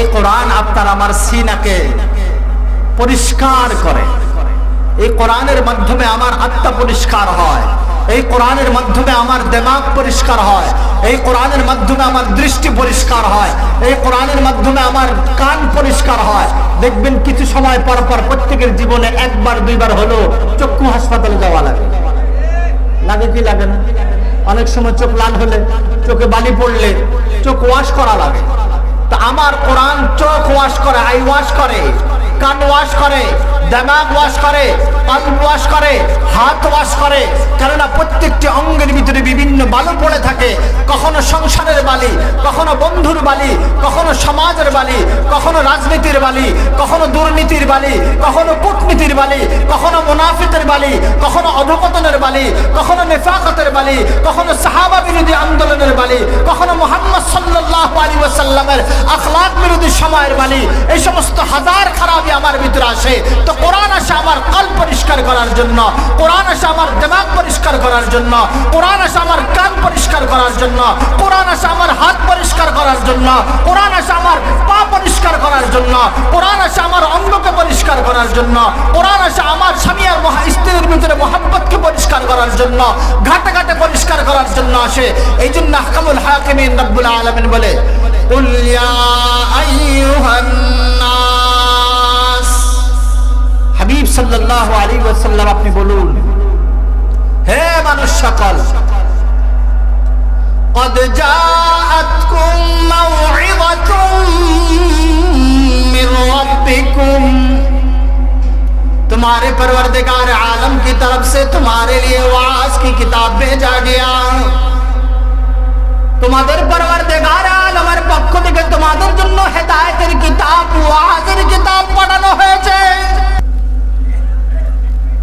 এই কোরআন আপনার আমার সিনাকে পরিষ্কার করে। এই কোরআনের মাধ্যমে আমার আত্মা পরিষ্কার হয়, এই কোরআনের মাধ্যমে আমার দিমাগ পরিষ্কার হয়, এই কোরআনের মাধ্যমে আমার দৃষ্টি পরিষ্কার হয়, এই কোরআনের মাধ্যমে আমার কান পরিষ্কার হয়। দেখবেন কিছু সময় পর পর প্রত্যেকের জীবনে একবার দুইবার হলো চক্ষু হাসপাতালে যাওয়া লাগে। লাগে কি লাগে না? অনেক সময় চোখ লাল হলে, চোখে বালি পড়লে চোখ ওয়াশ করা লাগে। তা আমার কোরআন চোখ ওয়াশ করে, আই ওয়াশ করে, কান ওয়াশ করে, দিমাগ ওয়াশ করে, কলব ওয়াশ করে, হাত ওয়াশ করে। কেননা প্রত্যেকটি অঙ্গের ভিতরে বিভিন্ন বালু পড়ে থাকে। কখনো সংসারের বালি, কখনো বন্ধুর বালি, কখনো সমাজের বালি, কখনো রাজনীতির বালি, কখনো দুর্নীতির বালি, কখনো কূটনীতির বালি, কখনো মুনাফিকের বালি, কখনো অধঃপতনের বালি, কখনো নিফাকতের বালি, কখনো সাহাবা বিরোধী আন্দোলনের বালি, কখনো মুহাম্মদ সাল্লাল্লাহু আলাইহি ওয়াসাল্লামের আখলাক বিরোধী সময়ের বালি। এই সমস্ত হাজার খারাপি আমার ভিতরে আসে। তো কোরআন আসে আমার কলব পরিষ্কার করার জন্য, কোরআন আসে আমার দিমাগ পরিষ্কার করার জন্য, কোরআন আসে আমার কান পরিষ্কার করার জন্য, কোরআন আসে আমার হাত পরিষ্কার করার জন্য, কোরআন আসে আমার পা পরিষ্কার করার জন্য, কোরআন আসে আমার অঙ্গকে পরিষ্কার করার জন্য, কোরআন আসে আমার স্বামী আর স্ত্রীর ভিতরে মোহাব্বতকে পরিষ্কার করার জন্য, ঘাটে ঘাটে পরিষ্কার করার জন্য আসে। এই জন্য আহকামুল হাকিমিন রব্বুল আলামিন বলে, কুল ইয়া আইয়ুহান নাস, হাবিব সাল্লাল্লাহু আলাইহি ওয়াসাল্লাম আপনি বলুন, হে মানুষ সকল, قد جاءتكم موعظة من ربكم, तुम्हारे परवरदिगार आलम की तरफ से तुम्हारे लिए वाज की किताब भेजा गया। তোমাদের পরওয়ারদিগার আলমের পক্ষ থেকে তোমাদের জন্য হেদায়েতের কিতাব, ওয়াজের কিতাব পাঠানো হয়েছে।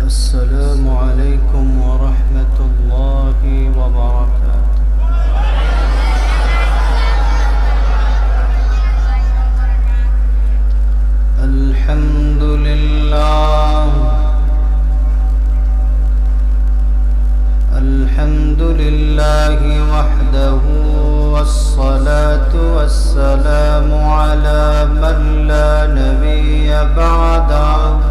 আসসালামু আলাইকুম ওয়া রাহমাতুল্লাহি ওয়া বারাকাতুহু। আলহামদুলিল্লাহ, আলহামদুলিল্লাহি ওয়াহদাহু ওয়াসসালাতু ওয়াসসালামু আলা মান লা নাবিয়্যা বা'দাহু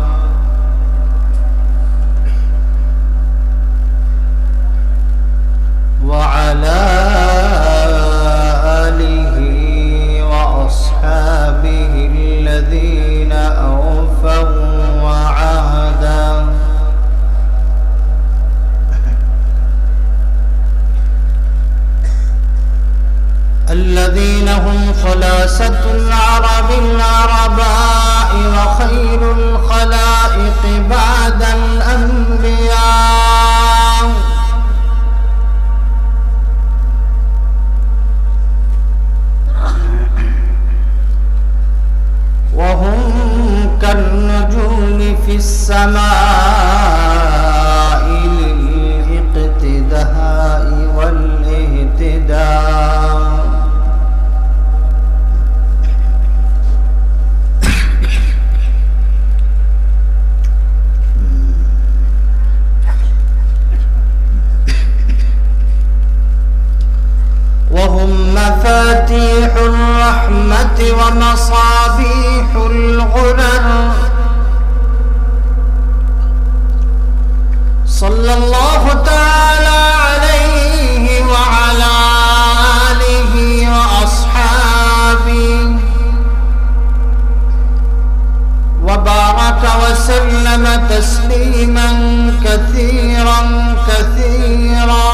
وعلى آله وأصحابه الذين أوفوا وعاهدوا. الذين هم خلاصة العرب العرباء وخير الخلائق بعد الأنبياء. وهم كالنجوم في السماء للاقتداء والاهتداء. وهم مفاتيح الرحمة ومصابيح الغرر. صلى الله تعالى عليه وعلى آله وأصحابه وبارك وسلم تسليما كثيرا كثيرا.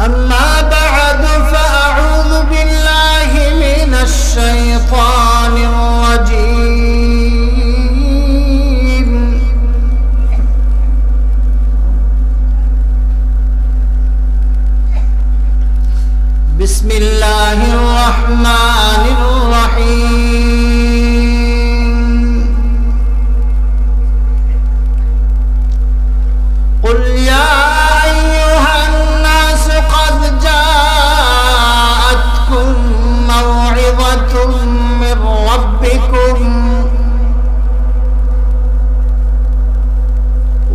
أما بعد فأعوذ بالله من الشيطان الرجيم. بسم الله الرحمن الرحيم. قل يا أيها الناس قد جاءتكم موعظة من ربكم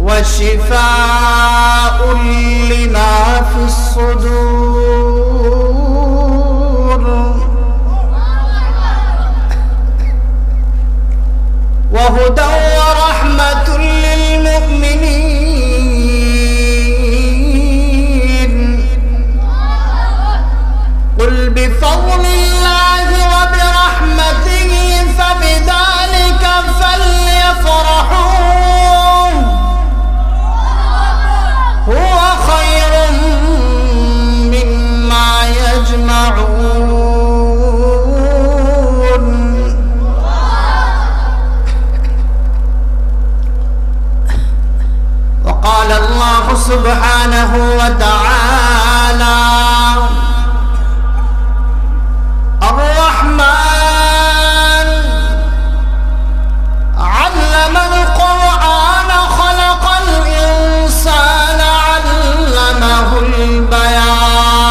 وشفاء لما في الصدور قل بفضل الله وبرحمته فبذلك فليفرحوا هو خير مما يجمعون. وقال الله سبحانه وتعالى الرحمن علم القرآن خلق الإنسان علمه البيان.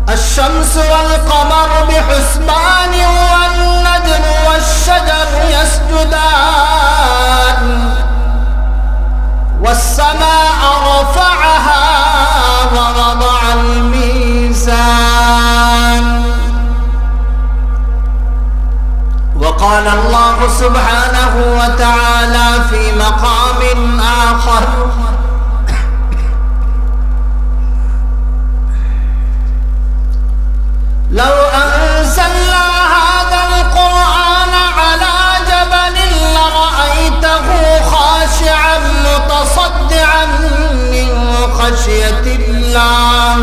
الشمس والقمر بحسبان والنجم والشجر يسجدان والسماء رفعها ووضع الميزان. وقال الله سبحانه وتعالى في مقام آخر لو أنزلنا هذا القرآن على جبل لرأيته خاشعا متصدعا من خشية الله.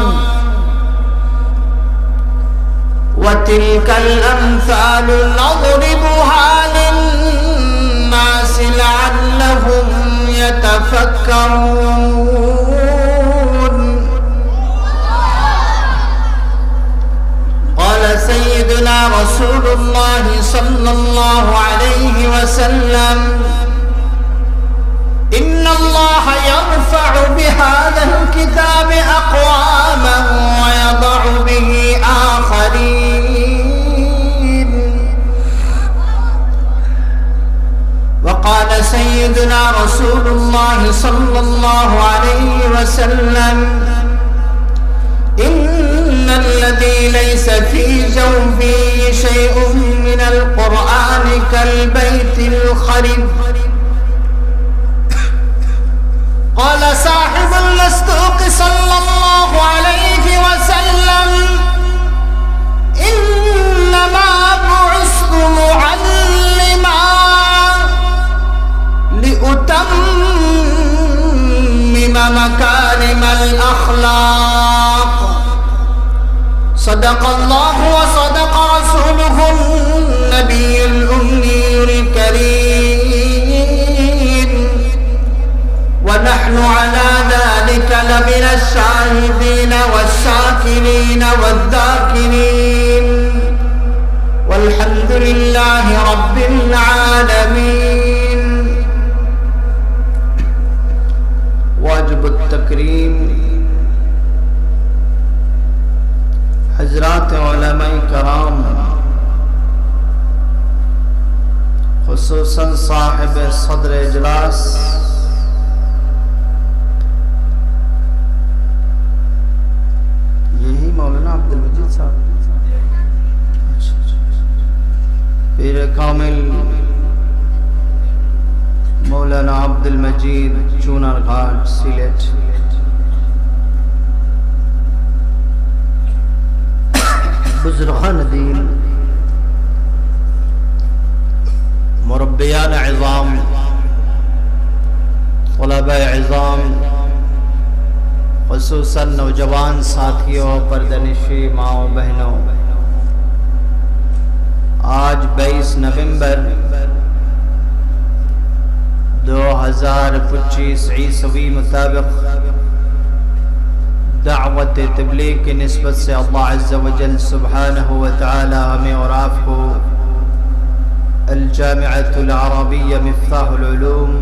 وتلك الأمثال نضربها للناس لعلهم يتفكرون. قال سيدنا رسول الله صلى الله عليه وسلم إن الله يرفع بهذا الكتاب أقواما ويضع به آخرين. وقال سيدنا رسول الله صلى الله عليه وسلم إن الذي ليس في جوفه شيء من القرآن كالبيت الخرب. قال صاحب المصدوق صلى الله عليه وسلم إنما بعثت معلما لأتمم مكارم الأخلاق. صدق الله وصدق رسوله النبي الأمي الكريم. ونحن على ذلك لمن الشاهدين والشاكرين والذاكرين والحمد لله رب العالمين. واجب التكريم حضرات علماء کرام خصوصاً صاحب صدر اجلاس यही मौलाना अब्दुल मजीद साहब पीर कामिल मौलाना अब्दुल मजीद चूनारघाट सिलेट, बुजुर्गान दीन, मुरब्बियान इज़ाम, तुलबा इज़ाम, खुसूसन नौजवान साथियों, पर्दनिशी माओ बहनों, आज 22 नवंबर 2025 ईसवी मुताबिक दावत तबलीग की निस्बत से अल्लाह अज़्ज़ा व जल सुब्हानहु व तआला हमें और आपको अल-जामिअतुल अरबिय्या मिफ्ताहुल उलूम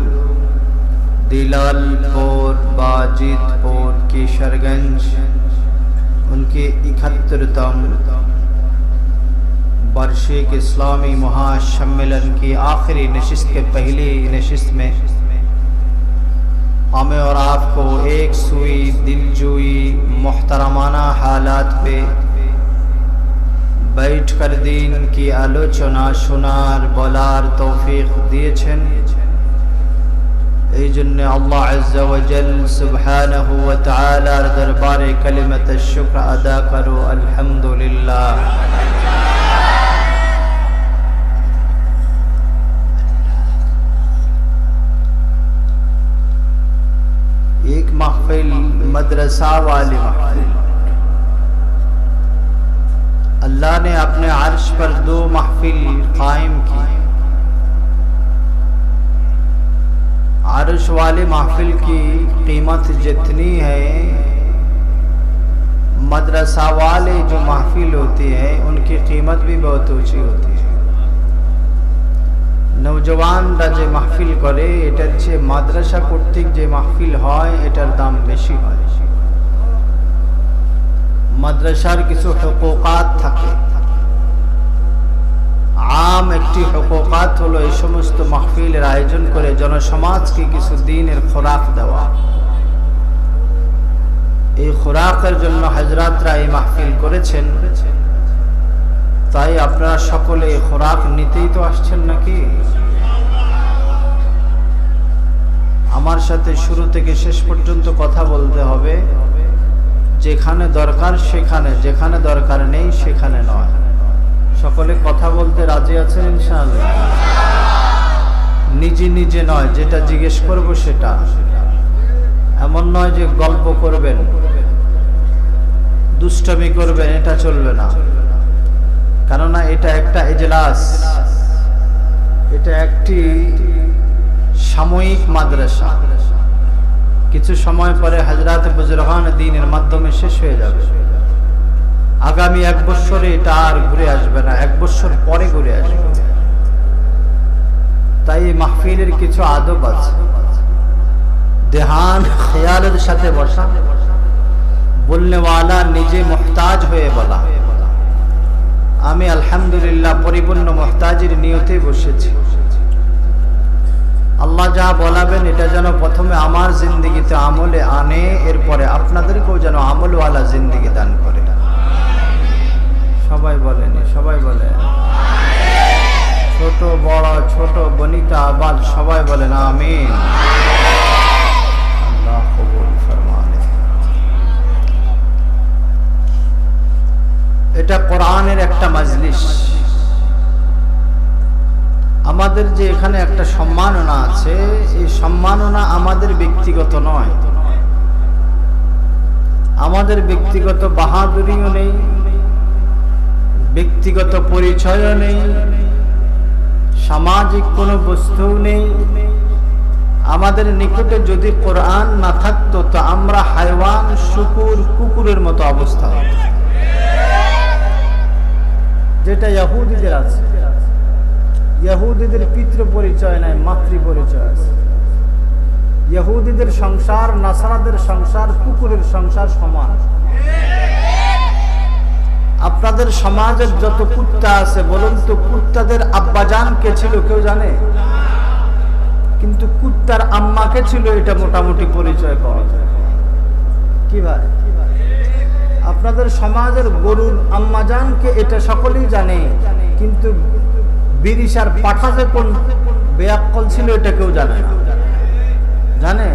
दिलालपुर बाजिदपुर किशरगंज उनके 71तम वार्षिक इस्लामी महासम्मेलन की आखिरी नशिस्त के पहली नशिस्त में हमें और आपको एक सुई दिलजुई मुहतरमाना हालात पे बैठ कर दीन की आलोचना सुनार बोलार तौफीक दिए এই জন্য আল্লাহ আজ্জা ওয়া জাল সুবহানাহু ওয়া তাআলার দরবারে কালিমাতুশ শুকর আদা করো আলহামদুলিল্লাহ। एक महफिल मदरसा वाली महफिल, अल्लाह ने अपने अर्श पर 2 महफिल कायम की। अर्श वाली महफिल की कीमत जितनी है, मदरसा वाले जो महफिल होती है उनकी कीमत भी बहुत ऊंची होती है। नौजवानरा যে মাহফিল করে এটার চেয়ে মাদ্রাসা কর্তৃক যে মাহফিল হয় এটার দাম বেশি হয়। মাদ্রাসার কিছু হুকুকাত থাকে, আম একটি হুকুকাত হলো এই সমস্ত মাহফিলের আয়োজন করে জনসমাজকে কিছু দিনের খোরাক দেওয়া। এই খোরাকের জন্য হযরতরা এই মাহফিল করেছেন। তাই আপনারা সকলে খোরাক নিতেই তো আসছেন নাকি? আমার সাথে শুরু থেকে শেষ পর্যন্ত কথা বলতে হবে। যেখানে দরকার সেখানে, যেখানে দরকার নেই সেখানে নয়। সকলে কথা বলতে রাজি আছেন ইনশাআল্লাহ? নিজে নিজে নয়, যেটা জিজ্ঞেস করব সেটা। এমন নয় যে গল্প করবেন, দুষ্টামি করবেন, এটা চলবে না। কেননা এটা একটা ইজলাস, এটা একটি সাময়িক মাদ্রাসা। কিছু সময় পরে হযরত বুজুরগান দ্বীনের মাধ্যমে শেষ হয়ে যাবে। আগামী 1 বছরে এটা আর ঘুরে আসবে না, 1 বছর পরে ঘুরে আসবে। তাই মাহফিলের কিছু আদব আছে। ধ্যান খেয়ালের সাথে বসা, বলনেওয়ালা নিজে মুহতাজ হয়ে বলা। আমি আলহামদুলিল্লাহ পরিপূর্ণ মুহতাজির নিয়তে বসেছি। আল্লাহ যা বলাবেন এটা যেন প্রথমে আমার জিন্দেগিতে আমলে আনে, এরপরে আপনাদেরকেও যেন আমলওয়ালা জিন্দেগি দান করে। সবাই বলেন, সবাই বলেন, ছোট বড়, ছোট বনিতা আবাল সবাই বলেন আমিন। আল্লাহ কবুল ফরমানে। এটা কোরআনের একটা মজলিস। আমাদের যে এখানে একটা সম্মাননা আছে, এই সম্মাননা আমাদের ব্যক্তিগত নয়। আমাদের ব্যক্তিগত বাহাদুরিও নেই, ব্যক্তিগত পরিচয়ও নেই, সামাজিক কোনো বস্তুও নেই। আমাদের নিকটে যদি কোরআন না থাকতো তো আমরা হাইওয়ান, শুকুর, কুকুরের মতো অবস্থা হতো, যেটা ইহুদিদের আছে। ইহুদিদের পিতৃ পরিচয় নাই, মাতৃ পরিচয় আছে। ইহুদিদের সংসার, নাসারাদের সংসার, কুকুরের সংসার সমান। আপনাদের সমাজের যত কুত্তা আছে বলুন তো, কুত্তাদের আব্বাজান কে ছিল কেউ জানে? কিন্তু কুত্তার আম্মা কে ছিল এটা মোটামুটি পরিচয় পাওয়া যায়। কি ভাই? আপনাদের সমাজের গরুর আম্মাজানকে এটা সকলেই জানে, কিন্তু বিরিশার পাঠা যে কোন বেয়াক্কল ছিল এটা কেউ জানে না। জানে?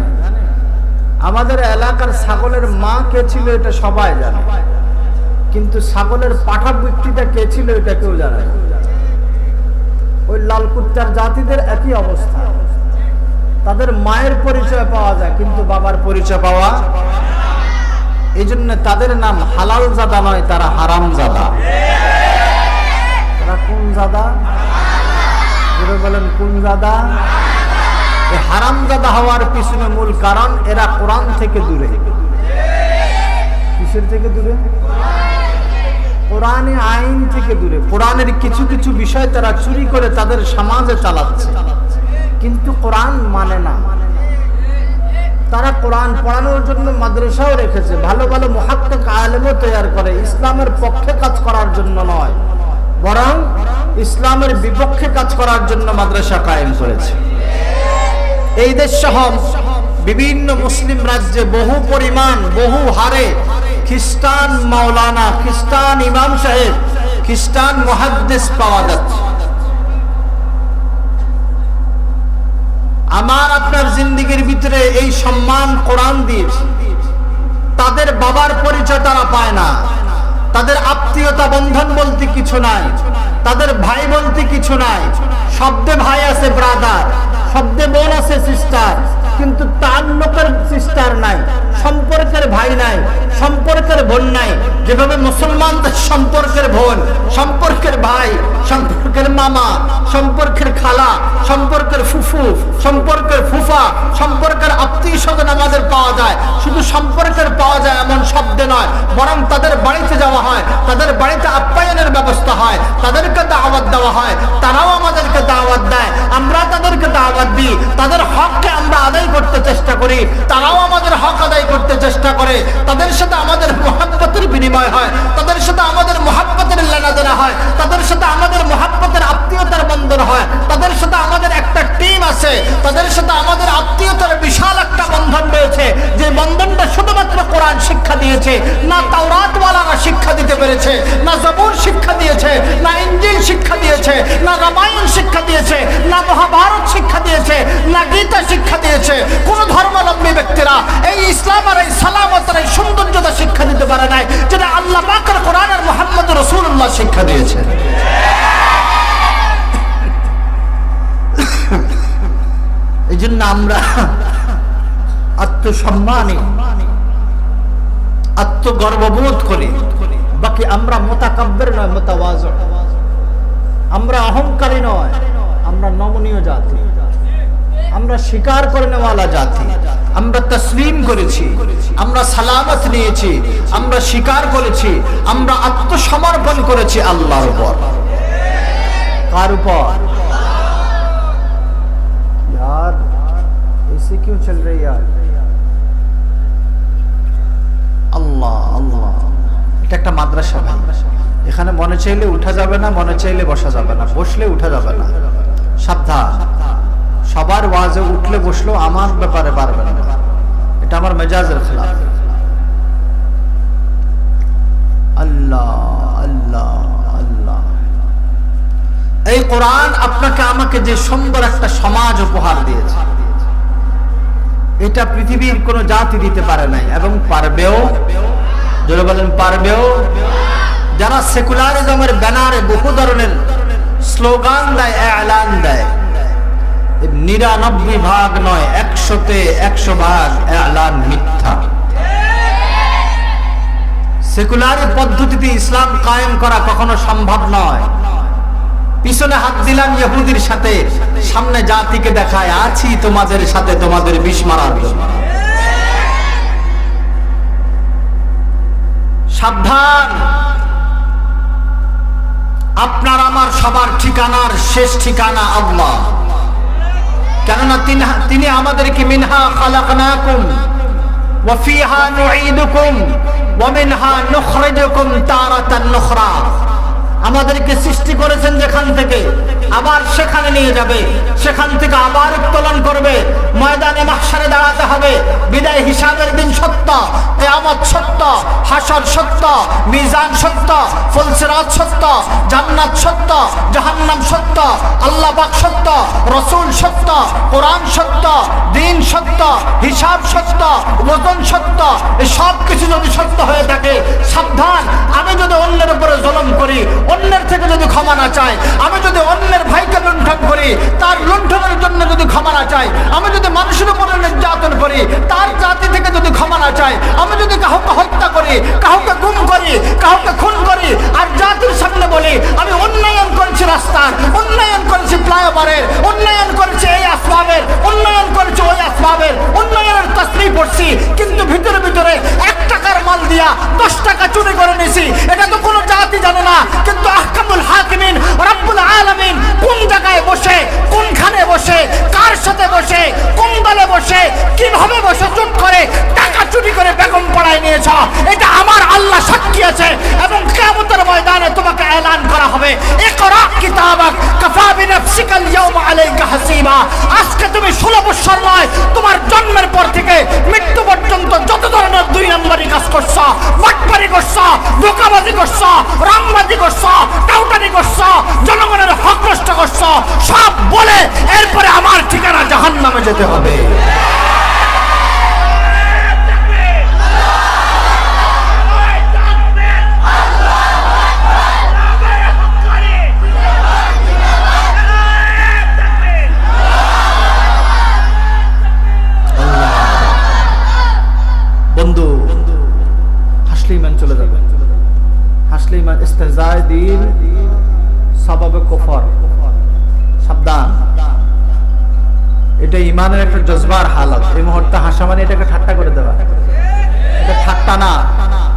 আমাদের এলাকার ছাগলের মা কে ছিল এটা সবাই জানে, কিন্তু ছাগলের পাঠা ব্যক্তিটা কে ছিল এটা কেউ জানে না। ওই লাল কুত্তার জাতিদের একই অবস্থা। তাদের মায়ের পরিচয় পাওয়া যায় কিন্তু বাবার পরিচয় পাওয়া। এই জন্য তাদের নাম হালাল জাদা নয়, তারা হারাম জাদা। তারা কোন জাদা? বলেন কোন জাদা? এই হারাম জাদা হওয়ার পিছনে মূল কারণ এরা কোরআন থেকে দূরে। কিসের থেকে দূরে? কোরআনে আইন থেকে দূরে। কোরআনের কিছু কিছু বিষয় তারা চুরি করে তাদের সমাজে চালাচ্ছে, কিন্তু কোরআন মানে না। তারা কোরআন পড়ানোর জন্য মাদ্রাসাও রেখেছে, ভালো ভালো মুহাক্কিক আলেমও তৈরি করে, ইসলামের পক্ষে কাজ করার জন্য নয়, বরং ইসলামের বিপক্ষে কাজ করার জন্য মাদ্রাসা কায়েম করেছে। এই দেশ সহ বিভিন্ন মুসলিম রাজ্যে বহু পরিমাণ, বহু হারে খ্রিস্টান মাওলানা, খ্রিস্টান ইমাম সাহেব, খ্রিস্টান মুহাদ্দিস পাওয়া যাচ্ছে। আমার আপনার জিন্দেগির ভিতরে এই সম্মান কোরআন দিয়েছে। তাদের বাবার পরিচয় তারা পায় না, তাদের আত্মীয়তা বন্ধন বলতে কিছু নাই, তাদের ভাই বলতে কিছু নাই। শব্দে ভাই আছে ব্রাদার, শব্দে বোন আছে সিস্টার, কিন্তু তাল্লুকের সিস্টার নাই, সম্পর্কের ভাই নাই, সম্পর্কের বোন নাই। যেভাবে মুসলমানদের সম্পর্কের বোন, সম্পর্কের ভাই, সম্পর্কের মামা, সম্পর্কের খালা, সম্পর্কের ফুফু, সম্পর্কের ফুফা, সম্পর্কের আত্মীয় স্বজন আমাদের পাওয়া যায়। শুধু সম্পর্কের পাওয়া যায় এমন শব্দে নয়, বরং তাদের বাড়িতে যাওয়া হয়, তাদের বাড়িতে আপ্যায়নের ব্যবস্থা হয়, তাদেরকে দাওয়াত দেওয়া হয়, তারাও আমাদেরকে দাওয়াত দেয়, আমরা তাদেরকে দাওয়াত দিই, তাদের হককে আমরা আদায় করতে চেষ্টা করি, তারাও আমাদের হক আদায় করতে চেষ্টা করে। তাদের সাথে আমাদের মুহাব্বতের বিনিময় হয়, তাদের সাথে আমাদের মুহাব্বতের লেনাদেনা হয়, তাদের সাথে আমাদের মুহাব্বতের আত্মীয়তার বন্ধন হয়, তাদের সাথে আমাদের একটা টিম আছে, তাদের সাথে আমাদের আত্মীয়তার বিশাল একটা বন্ধন রয়েছে, যে বন্ধনটা শুধুমাত্র কোরআন শিক্ষা দিয়েছে। না তাওরাতওয়ালারা শিক্ষা দিতে পেরেছে, না জবুর শিক্ষা দিয়েছে, না ইনজিল শিক্ষা দিয়েছে, না রামায়ণ শিক্ষা দিয়েছে, না মহাভারত শিক্ষা দিয়েছে, না গীতা শিক্ষা দিয়েছে। কোন ধর্মাবলম্বী ব্যক্তিরা এই ইসলাম আর এই সালামত আর এই সৌন্দর্যতা শিক্ষা দিতে পারে নাই, যেটা আল্লাহ পাকের কোরআন আর মুহাম্মদ রাসূলুল্লাহ শিক্ষা দিয়েছে। এই জন্য আমরা আত্মসম্মানে আত্মগর্ববোধ করি। বাকি আমরা মুতাকাব্বির নয়, মুতাওয়াজি। আমরা অহংকারী নয়, আমরা নমনীয় জাতি, আমরা স্বীকার করে নেওয়ালা জাতি। আমরা তসলিম করেছি, আমরা সালামত নিয়েছি, আমরা স্বীকার করেছি, আমরা আত্মসমর্পণ করেছি আল্লাহর উপর। কার উপর? यार ऐसे क्यों चल रही यार? আল্লাহ আল্লাহ। এটা একটা মাদ্রাসা ভাই, এখানে মনে চাইলে উঠা যাবে না, মনে চাইলে বসা যাবে না, বসলে উঠা যাবে না। সাবধান, সবার ওয়াজে উঠলে বসলো, আমার ব্যাপারে পারবেন না, এটা আমার মেজাজের খেলাফ। আল্লাহ আল্লাহ আল্লাহ। এই কোরআন আপনাকে আমাকে যে সুন্দর একটা সমাজ উপহার দিয়েছে, এটা পৃথিবীর কোন জাতি দিতে পারে নাই এবং পারবেও। যারা বলেন পারবেও, যারা সেকুলারিজমের ব্যানারে বহু ধরনের স্লোগান দেয়, এলান দেয়, 99 ভাগ নয়, 100-তে 100 ভাগ এলান মিথ্যা। সেকুলার পদ্ধতিতে ইসলাম কায়েম করা কখনো সম্ভব নয়। পিছনে হাত দিলাম ইহুদির সাথে, সামনে জাতিকে দেখায় আছি তোমাদের সাথে, তোমাদের বিষ মারার জন্য। সাবধান, আপনার আমার সবার ঠিকানার শেষ ঠিকানা আল্লাহ। কেননা তিনি আমাদেরকে মিনহা খালাকনাকুম ওয়া ফিহা নুঈদুকুম ওয়া মিনহা নুখরিজুকুম তারাতান নুখরা। আমাদেরকে সৃষ্টি করেছেন যেখান থেকে, আবার সেখানে নিয়ে যাবে, সেখান থেকে আবার উত্তোলন করবে, ময়দানে মাহশারে দাঁড়াতে হবে। বিদায় হিসাবের দিন সত্য, কিয়ামত সত্য, হাসর সত্য, মিজান সত্য, ফুলসিরাত সত্য, জান্নাত সত্য, জাহান্নাম সত্য, আল্লাহ পাক সত্য, রাসূল সত্য, কোরআন সত্য, দ্বীন সত্য, হিসাব সত্য, ওজন সত্য। এই সব কিছু যদি সত্য হয়ে থাকে, সাবধান, আমি যদি অন্যের উপরে জুলুম করি, অন্যের থেকে যদি ক্ষমা না চাই, আমি যদি অন্যের ভাইকে লুণ্ঠন করি, তার লুণ্ঠনের জন্য যদি ক্ষমা না চাই, আমি যদি মানুষের উপরে নির্যাতন করি, তার জাতি থেকে যদি ক্ষমা না চাই, আমি যদি কাউকে হত্যা করি, কাউকে গুম করি, কাউকে খুন করি, আর জাতির সামনে বলি আমি উন্নয়ন করেছি রাস্তার, উন্নয়ন করেছি ফ্লাইওভারের, উন্নয়ন করেছি এই আসবাবের, উন্নয়ন করেছি ওই আসবাবের, উন্নয়নের তাসবিহ পড়ছি, কিন্তু ভিতরে ভিতরে 1 টাকার মাল দিয়া 10 টাকা চুরি করে নিছি, এটা তো কোনো জাতি জানে না। কিন্তু আহকামুল হাকিমিন রব্বুল আলামিন কোন জায়গায় বসে, কোনখানে বসে, কার সাথে বসে, কোন দলে বসে, কিভাবে বসে চুপ করে টাকা চুরি করে বেগম পড়ায় নিয়েছ, এটা আমার আল্লাহ সাক্ষী আছে। এবং কিয়ামতের ময়দানে তোমাকে এলান করা হবে, ইকরা কিতাবাক কাফা বিনাফসিকাল ইয়াওমা আলাইকা হাসিবা। আজকে তুমি 16 বছর নয়, তোমার জন্মের পর থেকে মৃত্যু পর্যন্ত যত ধরনের 2 নম্বরী কাজ করছো, বাটপারি করছো, ধোঁকাবাজি করছো, রামবাজি করছো, টাউটারি করছো, জনগণের হক নষ্ট কষ্ট করছো সব বলে এরপরে আমার ঠিকানা জাহান্নামে যেতে হবে। বন্ধু হাসলে ইমান চলে যাবে, হাসলে ইমান ইস্তেজায় দিল সবাবে কুফর। সাবধান, এটা ইমানের একটা জজবার হালত। এই মুহূর্তে হাসা মানে এটাকে ঠাট্টা করে দেওয়া, এটা ঠাট্টা না।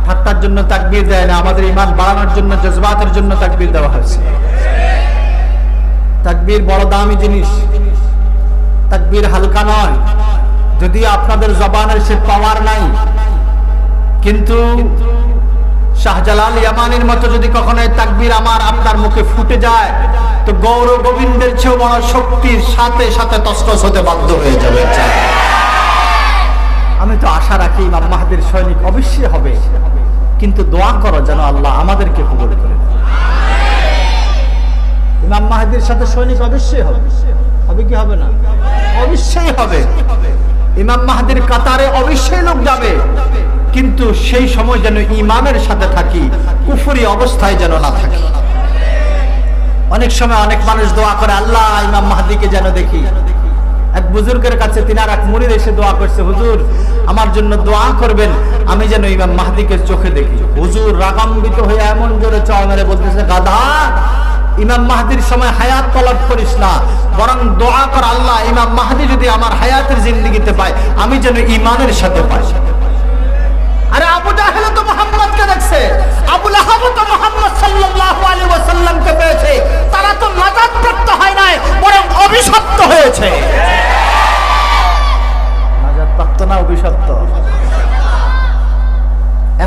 ঠাট্টার জন্য তাকবীর দেয় না, আমাদের ইমান বাড়ানোর জন্য জজবাতের জন্য তাকবীর দেওয়া হয়েছে। তাকবীর বড় দামি জিনিস, তাকবীর হালকা নয়। যদিও আপনাদের জবানের সে পাওয়ার নাই, কিন্তু শাহজালাল ইয়ামানির মতো যদি কখনো তাকবীর আমার আপনার মুখে ফুটে যায় তো গৌর গোবিন্দের চেয়ে বড় শক্তির সাথে সাথে তসতস হতে বাধ্য হয়ে যাবে। আমি তো আশা রাখি ইমাম মাহদির সৈনিক অবশ্যই হবে, কিন্তু দোয়া করো যেন আল্লাহ আমাদেরকে কবুল করে। ইমাম মাহদির সাথে সৈনিক অবশ্যই হবে, হবে কি হবে না? অবশ্যই হবে। ইমাম মাহদির কাতারে অবশ্যই লোক যাবে, কিন্তু সেই সময় যেন ইমানের সাথে থাকি, কুফরি অবস্থায় যেন না থাকি। অনেক সময় অনেক মানুষ দোয়া করে আল্লাহ ইমাম মাহদিকে যেন দেখি। এক বুজুর্গের কাছে তিনার এক মুরিদ এসে দোয়া করছে, হুজুর আমার জন্য দোয়া করবেন আমি যেন ইমাম মাহদিকে চোখে দেখি। হুজুর রাগান্বিত হয়ে এমন জোরে চড় মেরে বলতেছে, গাধা, ইমাম মাহদির সময় হায়াত তলব করিস না, বরং দোয়া কর আল্লাহ ইমাম মাহদি যদি আমার হায়াতের জিন্দেগিতে পায় আমি যেন ইমানের সাথে পাই। আরে আবু জাহেল তো মুহাম্মদকে দেখছে, আবু লাহাব তো মুহাম্মদ সাল্লাল্লাহু আলাইহি ওয়াসাল্লামকে পেয়েছে, তারা তো নাজাত প্রাপ্ত হয় নাই বরং অভিশপ্ত হয়েছে। নাজাত প্রাপ্ত না অভিশপ্ত।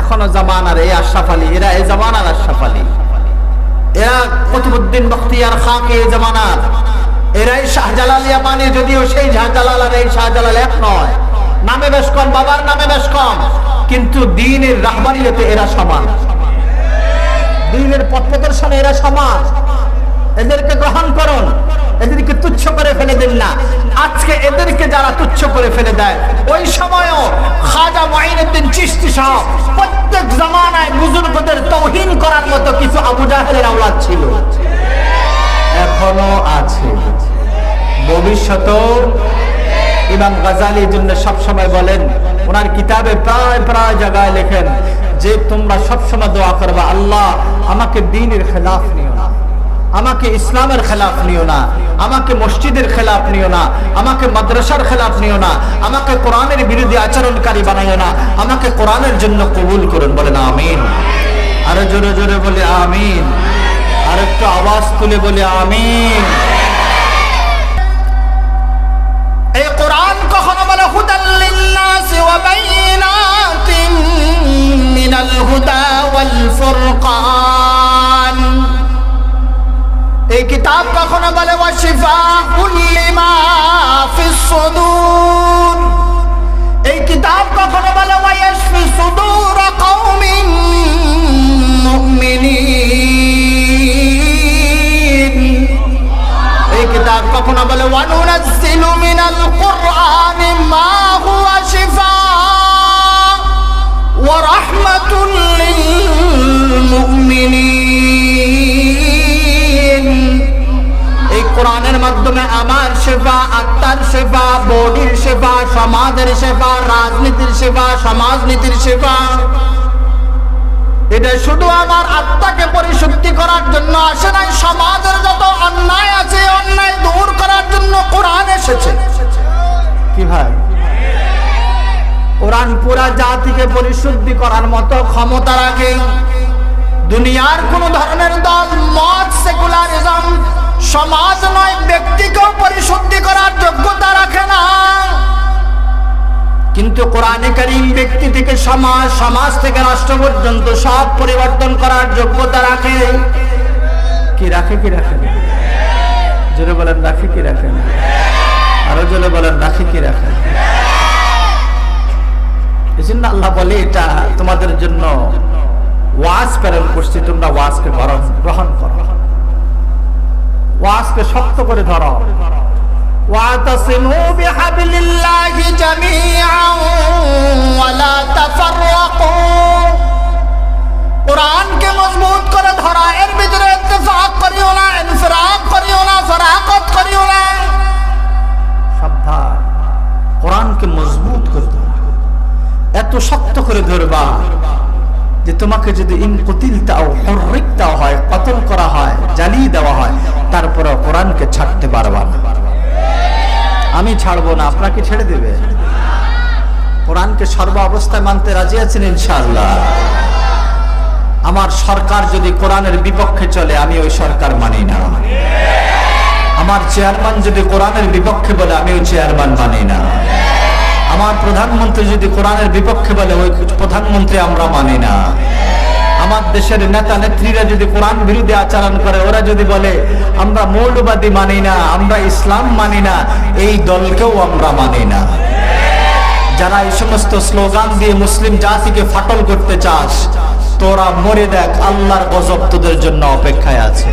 এখনো জামানার এই আশরাফ আলী, এরা এই জামানার আশরাফ আলী, এরা কুতুবউদ্দিন বখতিয়ার খাকে এই জামানার, এরাই শাহজালাল ইয়ামানি। যদিও সেই শাহজালাল আর এই শাহজালাল এক নয়, নামে বেশ কম, বাবার নামে বেশ কম, কিন্তু দ্বীনের রাহবারিয়তে এরা সমান, দ্বীনের পথ প্রদর্শনে এরা সমান। এদেরকে গ্রহণ করুন, এদেরকে তুচ্ছ করে ফেলে দিন না। আজকে এদেরকে যারা তুচ্ছ করে ফেলে দেয়, ওই সময়ও খাজা মুঈনুদ্দিন চিশতি সহ প্রত্যেক জামানায় বুজুর্গদের তাওহীন করার মতো কিছু আবু জাহেলের আওলাদ ছিল, এখনো আছে, ভবিষ্যতেও। ইমাম গাজালির জন্য সবসময় বলেন, ওনার কিতাবে প্রায় প্রায় জায়গায় লেখেন যে তোমরা সবসময় দোয়া করবা, আল্লাহ আমাকে দ্বীনের খেলাফ নিও না, আমাকে ইসলামের খেলাফ নিও না, আমাকে মসজিদের খেলাফ নিও না, আমাকে মাদ্রাসার খেলাফ নিও না, আমাকে কোরআনের বিরোধী আচরণকারী বানাইও না, আমাকে কোরআনের জন্য কবুল করুন। বলেন আমিন। আরো জোরে জোরে বলে আমিন, আর একটু আওয়াজ তুলে বলে আমিন। এই কোরআন কখনো বলে হুদাল লিন্নাস ওয়া বাইনাতিন মিনাল হুদা ওয়াল ফুরকান। এই কিতাব কখনো বলে ওয়া শিফাউল লিমা ফিস সুদুর। এই কিতাব কখনো বলে ওয়া ইয়াশফি সুদুর কওমিন মুমিনিন। এই কিতাব কখনো বলে ওয়া নুনাজ্জিলু মিনাল কুরআনি মা হুয়া শিফা ওয়া রাহমাতুল লিল মুমিনিন। এই কোরআনের মাধ্যমে আমার সেবা, আত্মার সেবা, বডির সেবা, সমাজের সেবা, রাজনীতির সেবা, সমাজনীতির সেবা। এটা শুধু আমার আত্মাকে পরিশুদ্ধি করার জন্য আসে নাই, সমাজের যত অন্যায় আছে অন্যায় দূর করার জন্য কোরআন এসেছে। কি ভাই, কোরআন পুরা জাতিকে পরিশুদ্ধি করার মতো ক্ষমতা রাখে। দুনিয়ার কোন ধরনের দল, মত, সেকুলারিজম সমাজ নয় ব্যক্তিকেও পরিশুদ্ধি করার যোগ্যতা রাখে না, কিন্তু কোরআনে কারীম ব্যক্তি থেকে সমাজ, সমাজ থেকে রাষ্ট্র পর্যন্ত সব পরিবর্তন করার যোগ্যতা রাখে। কি রাখে? কি রাখে? জোরে বলেন রাখে কি রাখে? আরো জোরে বলেন রাখে কি রাখে? এই জন্য আল্লাহ বলে এটা তোমাদের জন্য ওয়াজ প্রেরণ করছি, তোমরা ওয়াজকে গ্রহণ করো। ওয়াজকে শক্ত করে ধরো। ওয়াতাসিমু বিহাবলিল্লাহি জামিআন ওয়া লা তাফাররাকু, কোরআনকে মজবুত করে ধরা, এর ভিতরে ইত্তেফাক করিও না, ইনফিরাক করিও না, ফারাকত করিও না। সাবধান, কোরআনকে মজবুত করে ধরবা, এত শক্ত করে ধরবা যে তোমাকে যদি ইন কুতিলতা ও হুররিকতা হয়, কতল করা হয়, জ্বালিয়ে দেওয়া হয়, তারপরে কোরআনকে ছাড়তে পারবা না। আমি ছাড়বো না, আপনাকে ছেড়ে দেবে? কোরআনকে সর্ব অবস্থায় মানতে রাজি আছেন ইনশাআল্লাহ? আমার সরকার যদি কোরআনের বিপক্ষে চলে, আমি ওই সরকার মানি না। আমার চেয়ারম্যান যদি কোরআনের বিপক্ষে বলে, আমি ওই চেয়ারম্যান মানি না। আমার প্রধানমন্ত্রী যদি কোরআনের বিপক্ষে বলে, ওই প্রধানমন্ত্রী আমরা মানি না। আমার দেশের নেতা নেত্রীরা যদি কোরআন বিরোধী আচরণ করে, ওরা যদি বলে আমরা মৌলবাদী মানি না, আমরা ইসলাম মানি না, এই দলকেও আমরা মানি না। যারা এই সমস্ত স্লোগান দিয়ে মুসলিম জাতিকে ফাটল করতে চাস, তোরা মরে দেখ, আল্লাহর গজব তোদের জন্য অপেক্ষায় আছে।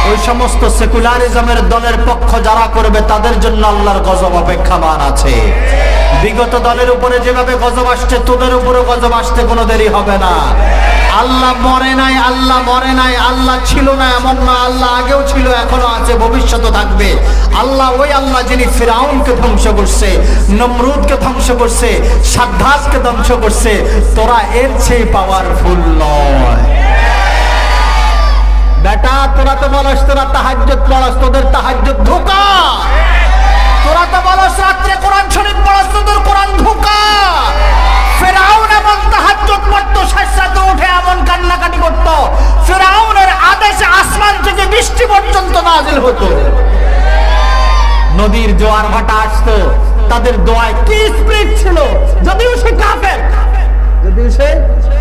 ওই সমস্ত সেকুলারিজমের দলের পক্ষ যারা করবে, তাদের জন্য আল্লাহর গজব অপেক্ষামান আছে। বিগত দলের উপরে যেভাবে গজব আসছে, তোদের উপরে গজব আসতে কোনো দেরি হবে না। আল্লাহ মরে নাই, আল্লাহ মরে নাই, আল্লাহ ছিল না এমন না, আল্লাহ আগেও ছিল, এখনো আছে, ভবিষ্যতে থাকবে। আল্লাহ ওই আল্লাহ যিনি ফিরাউনকে ধ্বংস করছে, নমরুদকে ধ্বংস করছে, সাদ্দাতকে ধ্বংস করছে। তোরা এর চেয়ে পাওয়ারফুল নয় বেটা। তোরা তো বলস তোরা তাহাজ্জুদ পড়স, তোদের তাহাজ্জুদ ধোঁকা। তোরা তো বলস রাত্রে কোরআন শরীফ পড়স, তোদের কোরআন ধোঁকা। ফিরাউন এমন তাহাজ্জুদ পড়তো, শেষ রাতে উঠে এমন কান্নাকাটি করতো, ফিরাউনের আদেশে আসমান থেকে বৃষ্টি পর্যন্ত নাজিল হতো। নদীর জোয়ার ভাটা আসতো, তাদের দোয়ায় কি স্পিরিট ছিল। যদিও সে কাফের, যদিও সে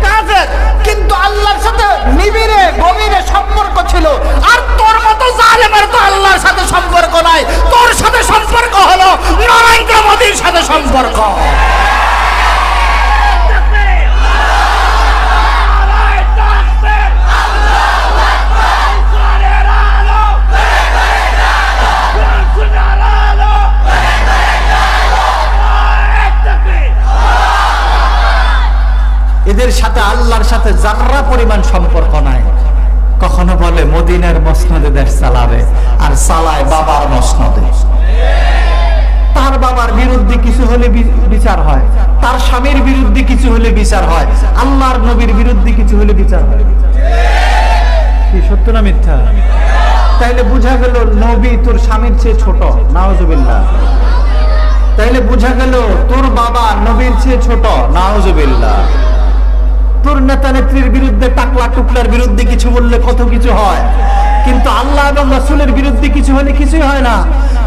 কাফের, কিন্তু আল্লাহর সাথে নিবিড়ে গভীরে সম্পর্ক ছিল। আর তোর মতো জালেমের তো আল্লাহর সাথে সম্পর্ক নাই, তোর সাথে সম্পর্ক হলো নরেন্দ্র মোদীর সাথে সম্পর্ক। এদের সাথে আল্লাহর সাথে যারা পরিমাণ সম্পর্ক নাই। কখনো বলে মদিনার মসনদে দেশ চালাবে, আর চালায় বাবার মসনদে। তার বাবার বিরুদ্ধে কিছু হলে বিচার হয়, তার স্বামীর বিরুদ্ধে কিছু হলে বিচার হয়, আল্লাহর নবীর বিরুদ্ধে কিছু হলে বিচার হয়। কি সত্য না মিথ্যা? তাইলে বুঝা গেল নবী তোর স্বামীর চেয়ে ছোট, নাউজুবিল্লাহ। তাইলে বুঝা গেল তোর বাবা নবীর চেয়ে ছোট, নাউজুবিল্লাহ। তোর নেতা নেত্রীর বিরুদ্ধে, টাকলা টুকলার বিরুদ্ধে কিছু বললে কত কিছু হয়, কিন্তু আল্লাহ এবং রাসূলের বিরুদ্ধে কিছু হলে কিছুই হয় না,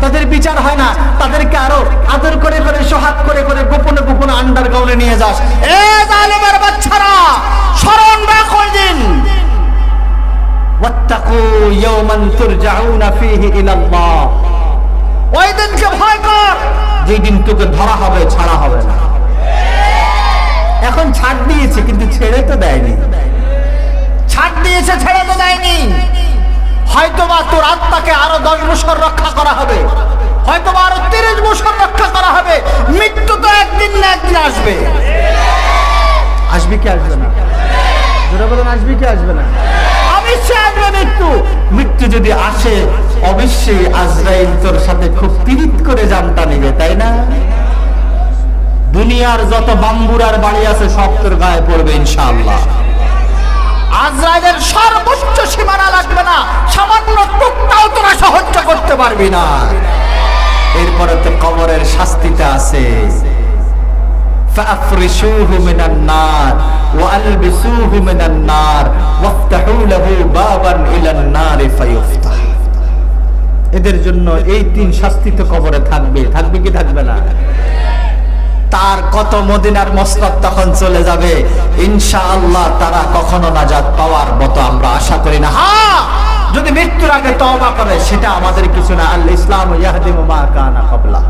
তাদের বিচার হয় না। তাদেরকে আরো আদর করে করে, সোহাগ করে করে, গোপনে গোপনে আন্ডারগ্রাউন্ডে নিয়ে যাস। এ জালেমের বাচ্চারা, স্মরণ রাখো দিন, ওয়াত্তাকু ইয়াওমান তুরজাউনা ফীহি ইলাল্লাহ। ওই দিনকে ভয় কর, যেই দিন তোকে ধরা হবে, ছাড়া হবে না। এখন ছাড় দিয়েছে কিন্তু ছেড়ে তো দেয়নি, ছাড় দিয়েছে ছেড়ে তো দেয়নি। হয়তোবা তোর আত্মাকে আরো 10 বছর রক্ষা করা হবে, হয়তোবা আরো 30 বছর রক্ষা করা হবে। মৃত্যু তো একদিন না একদিন আসবে। আসবে কি আসবে না? জোরে বলেন, আসবে কি আসবে না? অবশ্যই আসবে মৃত্যু। মৃত্যু যদি আসে, অবশ্যই আজরাইল তোর সাথে খুব পীড়িত করে জানটা নিবে, তাই না? দুনিয়ার যত বাম্বুরার বাড়ি আছে সব তোর গায়ে পড়বে ইনশাআল্লাহ। আজরাইলের সর্বোচ্চ সীমানা লাগবে না, সামান্য টুকটাও তোরা সহ্য করতে পারবি না। এরপরে তো কবরের শাস্তিটা আছে। ফাফরিশুহু মিনান নার ওয়া আলবিসুহু মিনান নার ওয়াফতাহু লাহু বাবান ইলান নার ফায়ুফতাহ। এদের জন্য এই 3 শাস্তি তো কবরে থাকবে, থাকবে কি থাকবে না? তার কত মদিনার মসনদ তখন চলে যাবে, ইনশাআল্লাহ তারা কখনো নাজাত পাওয়ার মতো আমরা আশা করি না। হ্যাঁ, যদি মৃত্যুর আগে তওবা করে, সেটা আমাদের কিছু না। আল ইসলামু ইয়াহদিমু মা কানা ক্বাবলা।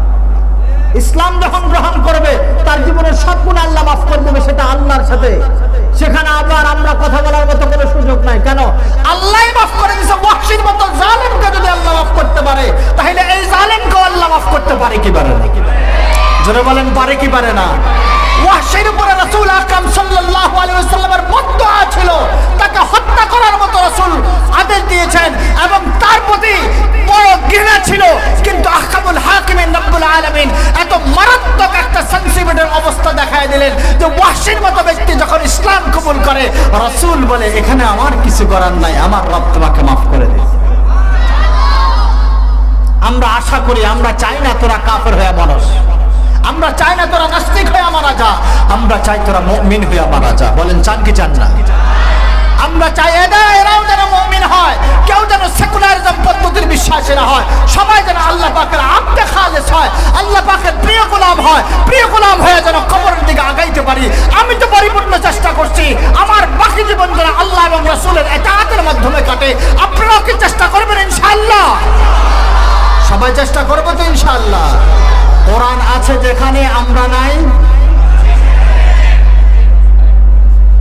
ইসলাম যখন গ্রহণ করবে, তার জীবনের সব গুনাহ আল্লাহ মাফ করে দেবে, সেটা আল্লাহর সাথে। সেখানে আবার আমরা কথা বলার মতো কোনো সুযোগ নাই। কেন? আল্লাহই মাফ করে দিয়েছে, ওয়াহশীর মতো জালেমকে জোরে বলেন পারে কি পারে না? ওয়াহশীর উপরে রাসূল আকরাম সাল্লাল্লাহু আলাইহি ওয়াসাল্লামের বদদুআ ছিল, তাকে হত্যা করার মতো রাসূল আদেশ দিয়েছেন এবং তার প্রতি বড় ঘৃণা ছিল। কিন্তু আহকামুল হাকিমিন রব্বুল আলামিন এত মারাত্মক একটা সেনসিটিভিটির অবস্থা দেখায় দিলেন যে ওয়াহশীর মতো ব্যক্তি যখন ইসলাম কবুল করে, রাসূল বলে এখানে আমার কিছু করার নাই, আমার রব তোমাকে মাফ করে দেয়। আমরা আশা করি, আমরা চাই না তোরা কাফের হয়ে মরস, আমরা চাই না তোরা নাস্তিক হয়ে মারা যা, আমরা চাই তোরা মুমিন হয়ে মারা যা। বলেন চান কি চান না? আমরা চাই এরাও যেন মুমিন হয়, কেউ যেন সেকুলারিজম পদ্ধতির বিশ্বাসী না হয়, সবাই যেন আল্লাহ পাকের আব্দে খালেস হয়, আল্লাহ পাকের প্রিয় গোলাম হয়, প্রিয় গোলাম হয়ে যেন কবরের দিকে আগাইতে পারি। আমি তো পরিপূর্ণ চেষ্টা করছি আমার বাকি জীবন যেন আল্লাহ এবং রাসূলের ইতাআতের মাধ্যমে কাটে। আপনারাও কি চেষ্টা করবেন ইনশাআল্লাহ? সবাই চেষ্টা করবো তো ইনশাআল্লাহ। কোরআন আছে যেখানে আমরা নাই,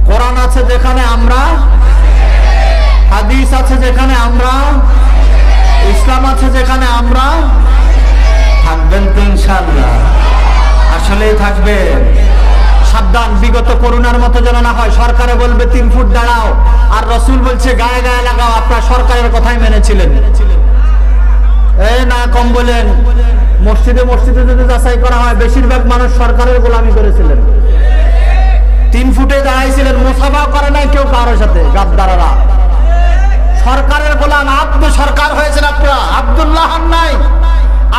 কোরআন আছে যেখানে আমরা, হাদিস আছে যেখানে আমরা, ইসলাম আছে যেখানে আমরা, থাকবেন তো ইনশাআল্লাহ? আসলেই থাকবেন। সাবধান, বিগত করোনার মতো যেন না হয় সরকারে বলবে 3 ফুট দাঁড়াও আর রাসূল বলছে গায়ে গায়ে লাগাও। আপনারা সরকারের কথাই মেনেছিলেন, এই না কম বলেন। মসজিদে মসজিদে যদি যাচাই করা হয় বেশিরভাগ মানুষ সরকারের গোলামি করেছিলেন, 3 ফুটে দাঁড়াইছিলেন, মুসাফা করে নাই কেউ কারোর সাথে। গাদ্দাররা সরকারের গোলাম, আব্দু সরকার হয়েছেন আপনারা, আব্দুল্লাহ নাই।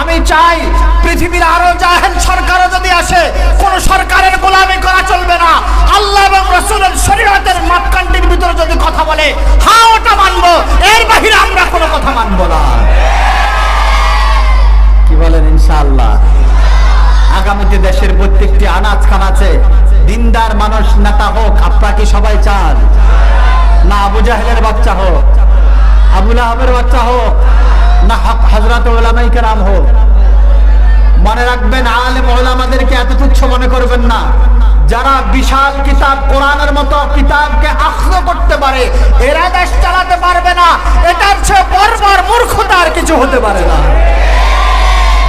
আমি চাই পৃথিবীর আরো জাহেল সরকারও যদি আসে, কোন সরকারের গোলামি করা চলবে না। আল্লাহ এবং রাসূলের শরীয়তের মাপকাঠির ভিতরে যদি কথা বলে, হ্যাঁ ওটা মানবো, এর বাহিরে আমরা কোনো কথা মানবো না। কি বলেন ইনশাআল্লাহ? আগামীতে দেশের প্রত্যেকটি আনাজ কানাচে দিনদার মানুষ নেতা হোক। আপনারা কি সবাই চান না আবু জাহেলের বাচ্চা হোক, আবু লাহাবের বাচ্চা হোক, না হযরত উলামায়ে কেরাম হোক? মনে রাখবেন, আলেম উলামাদেরকে এত তুচ্ছ মনে করবেন না। যারা বিশাল কিতাব কোরআনের মতো কিতাবকে আখ্য করতে পারে, এরা দেশ চালাতে পারবে না। এটার চেয়ে বর্বর মূর্খতা আর কিছু হতে পারে না।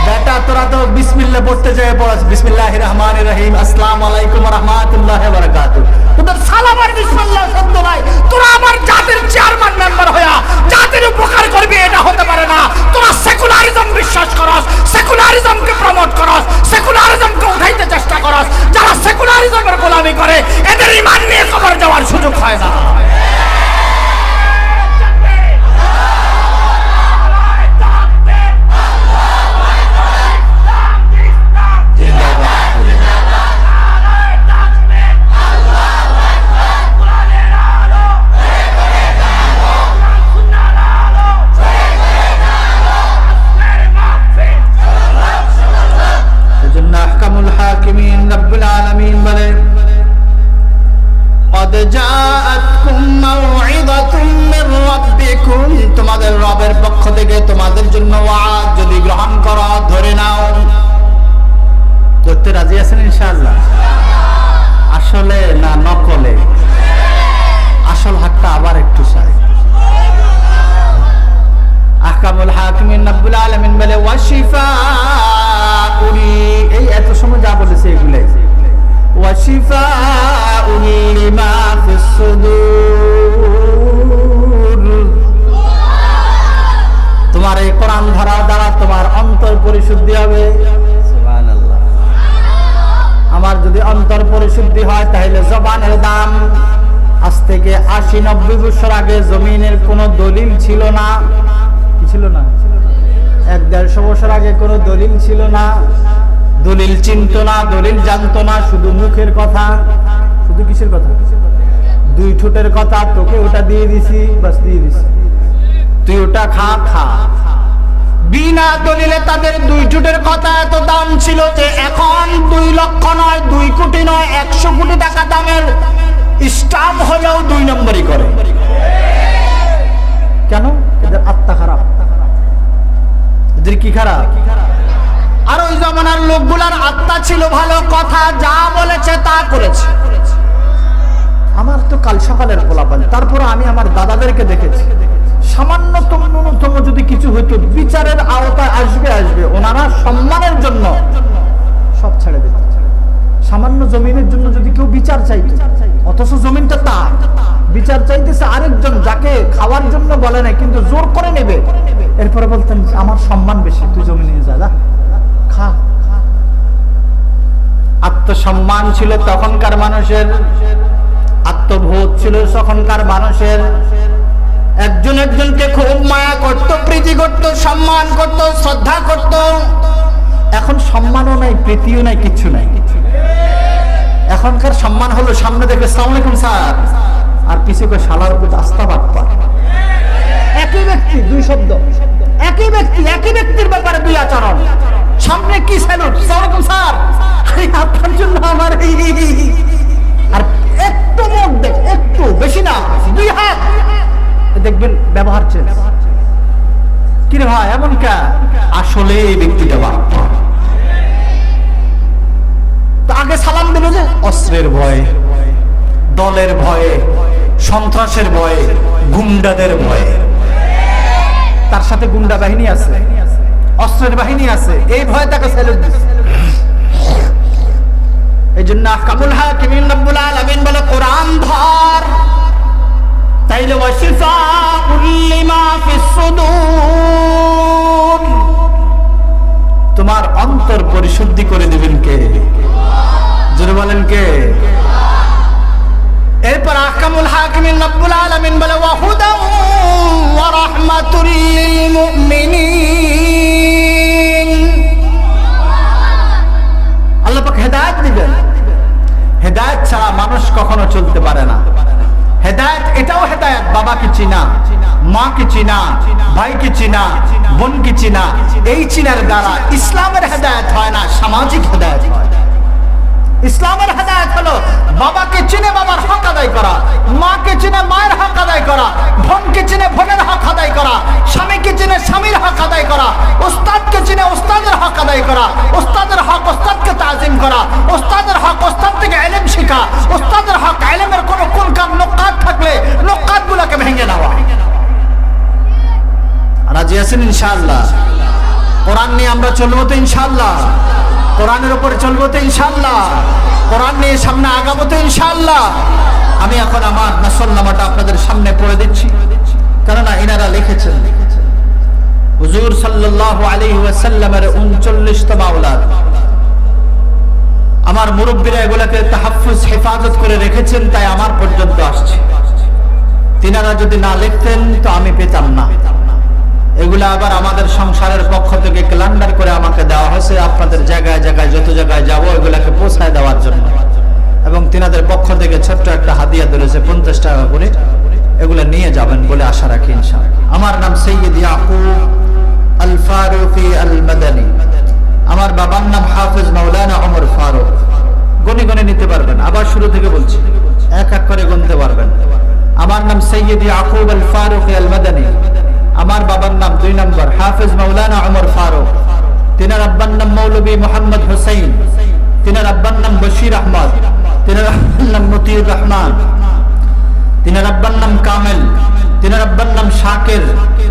বেটা তোরা তো বিসমিল্লাহ পড়তে যায় পড়াস, বিসমিল্লাহির রহমানির রহিম, আসসালামু আলাইকুম ওয়া রাহমাতুল্লাহি ওয়া বারাকাতুহু। তোদের সালামের বিসমিল্লাহ শব্দ নাই। তোরা আমার জাতির চেয়ারম্যান মেম্বার হইয়া জাতির উপকার করবি, এটা হতে পারে না। তোরা সেকুলারিজম বিশ্বাস করস, সেকুলারিজমকে প্রমোট করস, সেকুলারিজমকে উঠাইতে চেষ্টা করস। যারা সেকুলারিজমের গোলামি করে এদের ঈমান নিয়ে কবর যাওয়ার সুযোগ হয় না। তোমাদের রবের পক্ষ থেকে তোমাদের জন্য ওয়াজ, যদি গ্রহণ করো ধরে নাও। ধরতে রাজি আছেন ইনশাআল্লাহ? আসলে না নকলে? আসল হাতটা আবার একটু চাই। আহকামুল হাকিমিন রব্বুল আলামিন বলে ওয়াশিফাউন, এই এত সময় যা বলেছে এগুলাই, ওয়াশিফাউন লিমা ফিস সুদূর। তোমার এই কোরআন ধরার দ্বারা তোমার অন্তর পরিশুদ্ধি হবে। সুবহানাল্লাহ। আমার যদি অন্তর পরিশুদ্ধি হয় তাহলে জবানের দাম, আজ থেকে 80-90 বছর আগে জমিনের কোনো দলিল ছিল না। কি ছিল না? 1-150 বছর আগে কোনো দলিল ছিল না, দলিল চিনত না, দলিল জানতো না, শুধু মুখের কথা। শুধু কিসের কথা? 2 ঠোঁটের কথা। তোকে ওটা দিয়ে দিছি, বাস দিয়ে দিছি, তুই ওটা খা খা। বিনা দলিলে তাদের 2 ঠোঁটের কথা এত দাম ছিল যে এখন 2 লক্ষ নয়, 2 কোটি নয়, 100 কোটি টাকা দামের স্টাম্প হলেও 2 নম্বরই করে। কেন? এদের আত্মা খারাপ। এদের কি খারাপ? আর ওই জমানার লোকগুলার আত্মা ছিল ভালো, কথা যা বলেছে তা করেছে। আমার তো কাল সকালের পোলাপান, তারপর আমি আমার দাদাদেরকে দেখেছি, সামান্যতম ন্যূনতম যদি কিছু হইতো বিচারের আওতায় আসবে। ওনারা সম্মানের জন্য সব ছেড়ে দিত। সামান্য জমিনের জন্য যদি কেউ বিচার চাইতো, অথচ জমিনটা তার, বিচার চাইতেছে আরেকজন যাকে খাওয়ার জন্য বলে নাই কিন্তু জোর করে নেবে, এরপরে বলতেন আমার সম্মান বেশি, তুই জমি নিয়ে যা, খা। আত্মসম্মান ছিল তখনকার মানুষের, আত্মবোধ ছিল তখনকার মানুষের। একজন একজনকে খুব মায়া করত, প্রীতি করত, সম্মান করত, শ্রদ্ধা করত। এখন সম্মানও নাই, প্রীতিও নাই, কিচ্ছু নাই। এখনকার সম্মান হলো সামনে দেখে আসসালামু আলাইকুম স্যার, আর পিছুকে শালার উপর আস্থা বাটপা। একই ব্যক্তি, দুই শব্দ, একই ব্যক্তি, একই ব্যক্তির ব্যাপারে দুই আচরণ। সামনে কি স্যালুট, আসসালামু আলাইকুম স্যার, আপনার জন্য আমার আর একটু মুখ দেখ, একটু বেশি না, দুই হাত দেখবেন ব্যবহার চেঞ্জ। কি রে ভাই এমন কে? আসলে এই ব্যক্তিটা বাটপা। তো আগে সালাম দিল যে অস্ত্রের ভয়ে, দলের ভয়ে, সন্ত্রাসের ভয়ে, গুন্ডাদের ভয়ে। তার সাথে গুন্ডা বাহিনী আছে, অস্ত্রের বাহিনী আছে, এই ভয়ে তাকে স্যালুট দিচ্ছে। এই জন্য আহকামুল হাকিমিন রব্বুল আলামিন বলে কোরআন ধর, তাইলে ওয়াশিফাউল লিমা ফিস সুদূর, তোমার অন্তর পরিশুদ্ধি করে দিবেন কে? জোরে বলেন কে? এরপর আহকামুল হাকিমিন রব্বুল আলামিন বলে ওয়াহুদাও ওয়া রাহমাতুল লিল মুমিনিন, আল্লাহ পাক হেদায়েত দিবেন। হেদায়েত ছাড়া মানুষ কখনো চলতে পারে না। হেদায়েত এটাও হেদায়েত, বাবাকে চিনা, মাকে চিনা, ভাইকে চিনা, বোনকে চিনা। এই চিনার দ্বারা ইসলামের হেদায়েত হয় না, সামাজিক হেদায়েত হয়। ইসলামের হেদায়েত হলো বাবাকে চিনে বাবার হক আদায় করা, মাকে চিনে মায়ের হক আদায় করা, বোনকে চিনে বোনের হক আদায় করা, স্বামীকে চিনে স্বামীর হক আদায় করা, ওস্তাদকে চিনে ওস্তাদের হক আদায় করা, ওস্তাদের হক ওস্তাদকে তাজিম করা, ওস্তাদের হক ওস্তাদ থেকে ইলম শেখা, ওস্তাদের হক ইলমের কোন কুলকাম নুকাত থাকলে নুকাত গুলোকে ভেঙে নেওয়া। রাজি আছেন ইনশাআল্লাহ? কোরআন নিয়ে আমরা চলবো তো ইনশাআল্লাহ? কোরআনের উপরে চলবো তো ইনশাআল্লাহ? কোরআন নিয়ে সামনে আগাবো তো ইনশাআল্লাহ? আমি এখন আমার নাসলনামাটা আপনাদের সামনে পড়ে দিচ্ছি, কেননা ইনারা লিখেছেন হুজুর সাল্লাল্লাহু আলাইহি ওয়াসাল্লামের 39তম আওলাদ। আমার মুরব্বিরা এগুলাকে তাহাফফুজ হেফাজত করে রেখেছেন, তাই আমার পর্যন্ত আসছে। তিনারা যদি না লিখতেন তো আমি পেতাম না। এগুলা আবার আমাদের সংসারের পক্ষ থেকে ক্যালেন্ডার করে আমাকে দেওয়া হয়েছে, আপনাদের জায়গায় জায়গায় যত জায়গায় যাব এগুলাকে পৌঁছায় দেওয়ার জন্য। এবং তিনাদের পক্ষ থেকে ছোট্ট একটা হাদিয়া ধরেছে 50 টাকা করে, এগুলা নিয়ে যাবেন বলে আশা রাখি ইনশাআল্লাহ। আমার নাম সৈয়দ ইয়াকুব আল ফারুকি আল মাদানী। আমার বাবার নাম হাফেজ মাওলানা ওমর ফারুক। গনে গনে নিতে পারবেন, আবার শুরু থেকে বলছি, এক এক করে গুনতে পারবেন। আমার নাম সৈয়দ ইয়াকুব আল ফারুকি আল মাদানী। আমার বাবার নাম 2 নম্বর হাফেজ মাওলানা ওমর ফারুক। তিনার আব্বার নাম মৌলভী মোহাম্মদ হুসাইন। তিনার আব্বার নাম বশির আহমদ। তিনার আব্বার নাম মতিউর রহমান। তিনার আব্বার নাম কামেল। তিনার আব্বার নাম শাকির।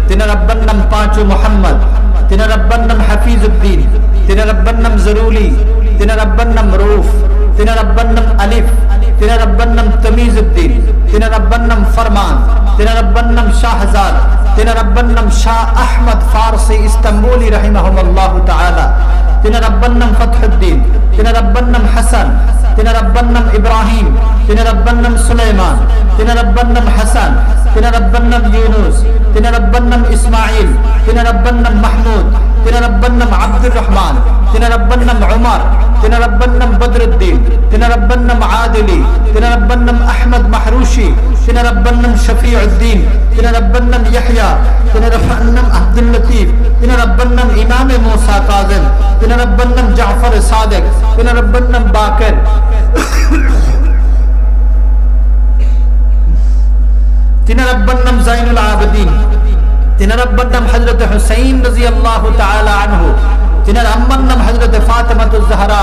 তিনার আব্বার নাম পাঁচু মোহাম্মদ। তিনার আব্বার নাম হাফিজ উদ্দিন। তিনার আব্বার নাম জরুলি। তিনার আব্বার নাম রউফ। তিনার আব্বার নাম আলিফ। তিনার আব্বার নাম তমিজ উদ্দিন। তিনার আব্বার নাম ফরমান। তিনার আব্বার নাম শাহজাদ। তিনার আব্বার নাম শাহ আহমদ ফারসি ইস্তাম্বুলি রাহিমাহুল্লাহ তাআলা। তিনার আব্বার নাম ফতহুদ্দিন। তিনার আব্বার নাম হাসান। তিনার আব্বার নাম ইব্রাহিম। তিনার আব্বার নাম সুলাইমান। তিনার আব্বার নাম হাসান। তিনার আব্বার নাম ইউনুস। তিনার আব্বার নাম ইসমাইল। তিনার আব্বার নাম মাহমুদ। তিনার আব্বার নাম আব্দুর রহমান। তিনার আব্বার নাম উমর। তিনার আব্বার নাম বদরুদ্দিন। তিনার আব্বার নাম আদিলি। তিনার আব্বার নাম আহমদ মাহরুশি। তিনার আব্বার নাম শফিউদ্দিন। তিনার আব্বার নাম ইয়াহইয়া। তিনার আব্বার নাম আব্দুল লতিফ। তিনার আব্বার নাম ইমামে মুসা কাযিম। তিনার আব্বার নাম জাফর সাদিক। তিনার আব্বার নাম বাকের। তিনার আব্বার নাম জাইনুল আবেদিন। তিনার আব্বার নাম হযরত হুসাইন রাদিয়াল্লাহু তাআলা আনহু। তিনার আম্মার নাম হযরত ফাতেমাতুজ জাহরা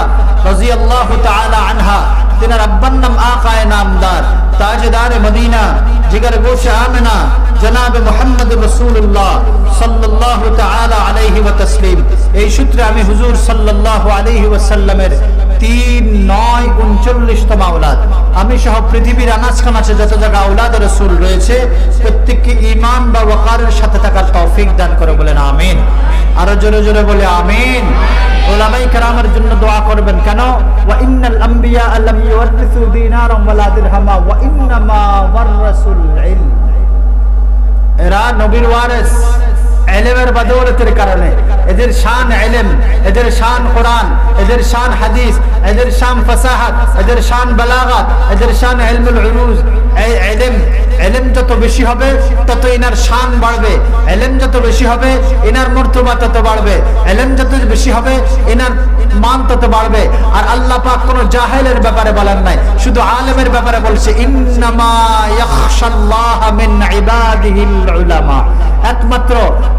রাদিয়াল্লাহু তাআলা আনহা। তিনার আব্বার নাম আকায়ে নামদার তাজদার মদিনা জিগর গোশে আমেনা জনাবে মুহাম্মদ রাসূলুল্লাহ সাল্লাল্লাহু তাআলা আলাইহি ওয়া তাসলিম। এই সূত্রে আমি হুজুর সাল্লাল্লাহু আলাইহি ওয়াসাল্লামের 3-9-39তম আওলাদ, আমি সহ পৃথিবীর আনাচ কানাচে যত জায়গা আওলাদ রাসূল রয়েছে প্রত্যেককে ঈমান বা ওয়াকারের সাথে থাকার তৌফিক দান করে বলেন আমিন। আরো জোরে জোরে বলে আমিন। উলামায়ে কেরামের জন্য দোয়া করবেন, কেন? ওয়া ইন্নাল আম্বিয়া লাম ইউওয়ারিসু দিনারাম ওয়ালা দিরহামা ওয়া ইন্নামা ওয়ারাসুল ইলম। এরা নবীর ওয়ারিস, ইলমের বদৌলতের কারণে। এদের শান ইলম, এদের শান কোরআন, এদের শান হাদিস, এদের শান ফাসাহাত, এদের শান বালাগাত, এদের শান ইলমুল উরুজ। এই ইলম যত বেশি হবে তত ইনার শান বাড়বে, ইলম যত বেশি হবে ইনার মর্তবা তত বাড়বে, ইলম যত বেশি হবে ইনার মান তত বাড়বে। আর আল্লাহ পাক কোন জাহেলের ব্যাপারে বলেন নাই, শুধু আলেমের ব্যাপারে বলছে ইন্নামা ইয়াখশাল্লাহ মিন ইবাদিহিল উলামা। একমাত্র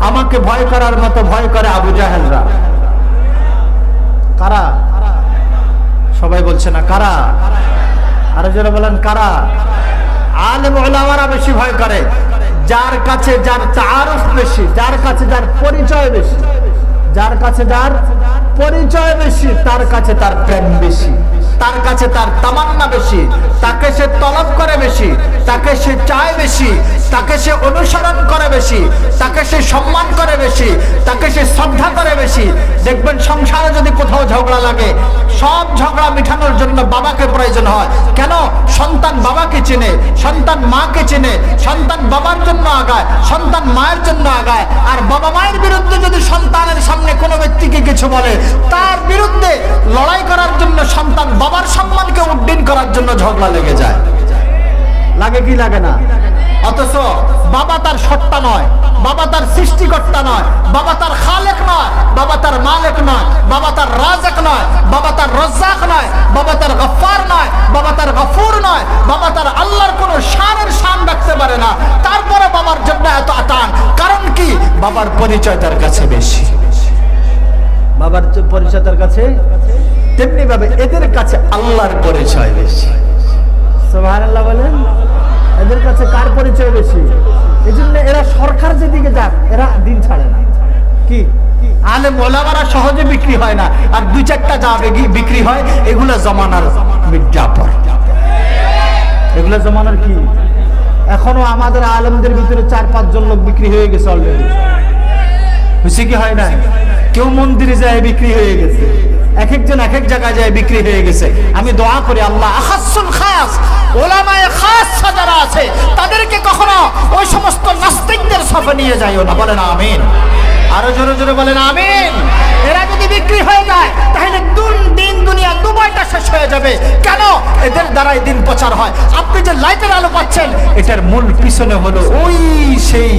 আমাকে ভয় করার মতো ভয় করে আবু জাহেলরা। কারা? সবাই বলছে না কারা? আরো যারা বলেন কারা? আলেম উলামারা বেশি ভয় করে, যার কাছে যার তাআরুফ বেশি, যার কাছে যার পরিচয় বেশি, যার কাছে যার পরিচয় বেশি তার কাছে তার প্রেম বেশি, তার কাছে তার তামান্না বেশি, তাকে সে তলব করে বেশি, তাকে সে চায় বেশি, তাকে সে অনুসরণ করে বেশি, তাকে সে সম্মান করে বেশি, তাকে সে শ্রদ্ধা করে বেশি। দেখবেন সংসারে যদি কোথাও ঝগড়া লাগে, সব ঝগড়া মিটানোর জন্য বাবাকে প্রয়োজন হয়। কেন? সন্তান বাবাকে চেনে, সন্তান মাকে চেনে, সন্তান বাবার জন্য আগায়, সন্তান মায়ের জন্য আগায়। আর বাবা মায়ের বিরুদ্ধে যদি সন্তানের সামনে কোনো ব্যক্তিকে কিছু বলে, তার বিরুদ্ধে লড়াই করার জন্য সন্তান বাবার সম্মানকে উড্ডীন করার জন্য ঝগড়া লেগে যায়। লাগে কি লাগে না? অথচ বাবা তার সত্তা নয়, বাবা তার সৃষ্টিকর্তা নয়, বাবা তার খালেক নয়, বাবা তার মালিক নয়, বাবা তার রাজাক নয়, বাবা তার রজ্জাক নয়, বাবা তার গফফার নয়, বাবা তার গফুর নয়, বাবা তার আল্লাহর কোন শানের শান রাখতে পারে না। তারপরে বাবার জন্য এত আতান, কারণ কি? বাবার পরিচয় তার কাছে বেশি, বাবার পরিচয় তার কাছে। তেমনি ভাবে এদের কাছে আল্লাহর পরিচয় বেশি। সুবহানাল্লাহ বলেন। এদের কাছে কার পরিচয় বেশি? এই জন্য এরা সরকার যেদিকে যাক এরা দিন ছাড়ে না। কি আলেম ওলামারা সহজে বিক্রি হয় না, আর দুই চারটা যা বিক্রি হয় এগুলো জমানার মির্জাফর, এগুলো জমানার কি। এখনো আমাদের আলেমদের ভিতরে 4-5 জন লোক বিক্রি হয়ে গেছে অলরেডি। হয়েছে কি হয় না? কেউ মন্দিরে যায় বিক্রি হয়ে গেছে, এক একজন এক এক জায়গায় যায় বিক্রি হয়ে গেছে। আমি দোয়া করি আল্লাহ আখাসুল খাস ওলামায়ে খাস যারা আছে তাদেরকে কখনো ওই সমস্ত নাস্তিকদের সাথে নিয়ে যাইও না। বলেন আমিন। আরো জোরে জোরে বলেন আমিন। এরা যদি বিক্রি হয়ে যায় তাহলে দিন দুনিয়া দুবাইটা শেষ হয়ে যাবে। কেন? এদের দ্বারাই দিন প্রচার হয়। আপনি যে লাইটের আলো পাচ্ছেন এটার মূল পিছনে হলো ওই সেই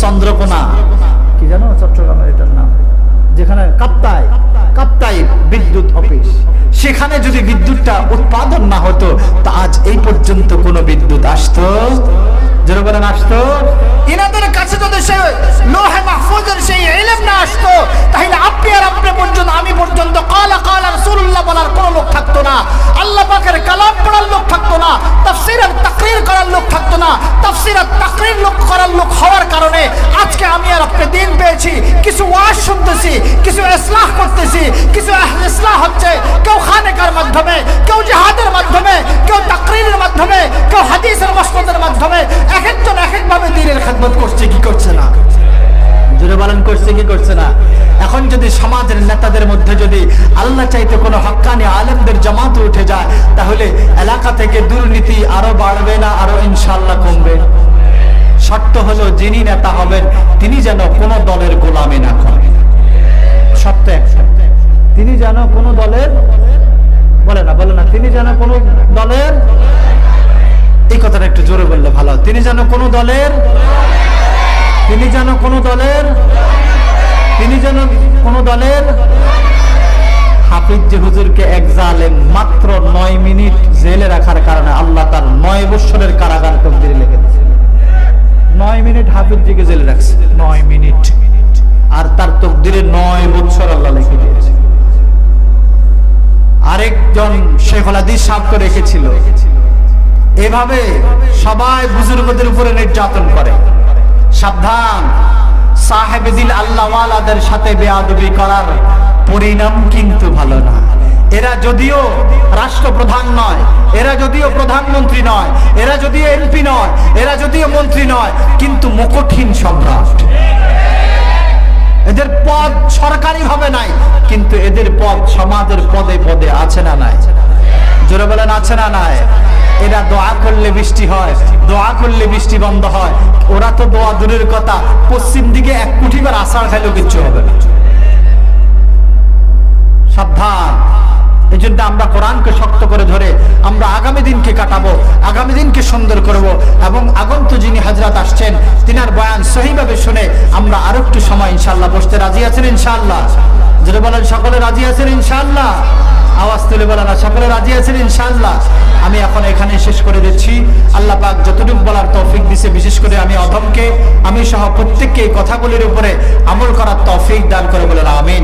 চন্দ্রকোনা, কি জানো চট্টগ্রামের এটার নাম, যেখানে কাপ্তাই বিদ্যুৎ অফিস, সেখানে যদি বিদ্যুৎটা উৎপাদন না হতো তা আজ এই পর্যন্ত কোনো বিদ্যুৎ আসতো? যারা বলেন আসতো? ইনাদের কাছে যদি সে লোহে মাহফুজের সেই ইলম না আসতো তাহলে আপনি আর আপনি পর্যন্ত আমি পর্যন্ত কালা রাসূলুল্লাহ বলার কোনো লোক থাকতো না, আল্লাহ পাকের কালাম পড়ার লোক থাকতো না, তাফসীরের তাকরীর করার লোক থাকতো না। তাফসীরের তাকরীর লোক করার লোক হওয়ার কারণে আজকে আমি আর আপনি দিন পেয়েছি। কিছু ওয়াজ শুনতেছি, কিছু ইসলাহ করতেছি, কিছু আহলে ইসলাহ হচ্ছে, কেউ খানেকার মাধ্যমে, কেউ জিহাদের মাধ্যমে, কেউ তাকরীরের মাধ্যমে, কেউ হাদিসের মসনদের মাধ্যমে, এক একজন এক একভাবে দ্বীনের খেদমত করছে। কি করছে না? জোরে বলেন করছে কি করছে না? এখন যদি সমাজের নেতাদের মধ্যে যদি আল্লাহ চাইতে কোনো হক্কানি আলেমদের জামাত উঠে যায় তাহলে এলাকা থেকে দুর্নীতি আরো বাড়বে না আরো ইনশাআল্লাহ কমবে? শর্ত হলো যিনি নেতা হবেন তিনি যেন কোনো দলের গোলামি না করেন। শর্ত একটা, তিনি যেন কোনো দলের বলে না তিনি যেন কোনো দলের, এই কথাটা একটু জোরে বললে ভালো, তিনি যেন কোনো দলের, তিনি যেন কোনো দলের, তিনি যেন কোনো দলের। হাফিজ যে হুজুরকে এক জালেম মাত্র 9 মিনিট জেলে রাখার কারণে আল্লাহ তার 9 বছরের কারাগার তকদিরে লিখে দিয়েছে। 9 মিনিট হাফিজজিকে জেলে রাখছে, 9 মিনিট, আর তার তকদিরে 9 বছর আল্লাহ লিখে দিয়েছে। আরেকজন শেখুল হাদিস সাহেবকে রেখেছিল। এভাবে সবাই বুজুর্গদের উপরে নির্যাতন করে, সাবধান, সাহেব দিল আল্লাহওয়ালাদের সাথে বেয়াদবি করার পরিণাম কিন্তু ভালো না। এরা যদিও রাষ্ট্রপ্রধান নয়, এরা যদিও প্রধানমন্ত্রী নয়, এরা যদিও এমপি নয়, এরা যদিও মন্ত্রী নয়, কিন্তু মুকুটহীন সম্রাট। এদের পদ সরকারি ভাবে নাই, কিন্তু এদের পদ সমাজের পদে পদে আছে না নাই? জোরে বলেন আছে না নাই? এরা দোয়া করলে বৃষ্টি হয়, দোয়া করলে বৃষ্টি বন্ধ হয়। ওরা তো দোয়া দূরের কথা, পশ্চিম দিকে এক কুঠিবার আষাঢ় খাইলেও কিচ্ছু হবে না। সাবধান। এই জন্য আমরা কোরআনকে শক্ত করে ধরে আমরা আগামী দিনকে কাটাবো, আগামী দিনকে সুন্দর করব, এবং আগন্ত যিনি হযরত আসছেন তিনার বয়ান সহিভাবে শুনে আমরা আরো একটু সময় ইনশাআল্লাহ বসতে রাজি আছেন ইনশাআল্লাহ? যদি বলেন সকলে রাজি আছেন ইনশাআল্লাহ? আওয়াজ তুলে বলেন না সকলে রাজি আছেন ইনশাআল্লাহ? আমি এখন এখানে শেষ করে দিচ্ছি। আল্লাহ পাক যতটুকু বলার তৌফিক দিয়েছে, বিশেষ করে আমি অধমকে, আমি সহ প্রত্যেককে এই কথাগুলির উপরে আমল করার তৌফিক দান করে বলেন আমিন।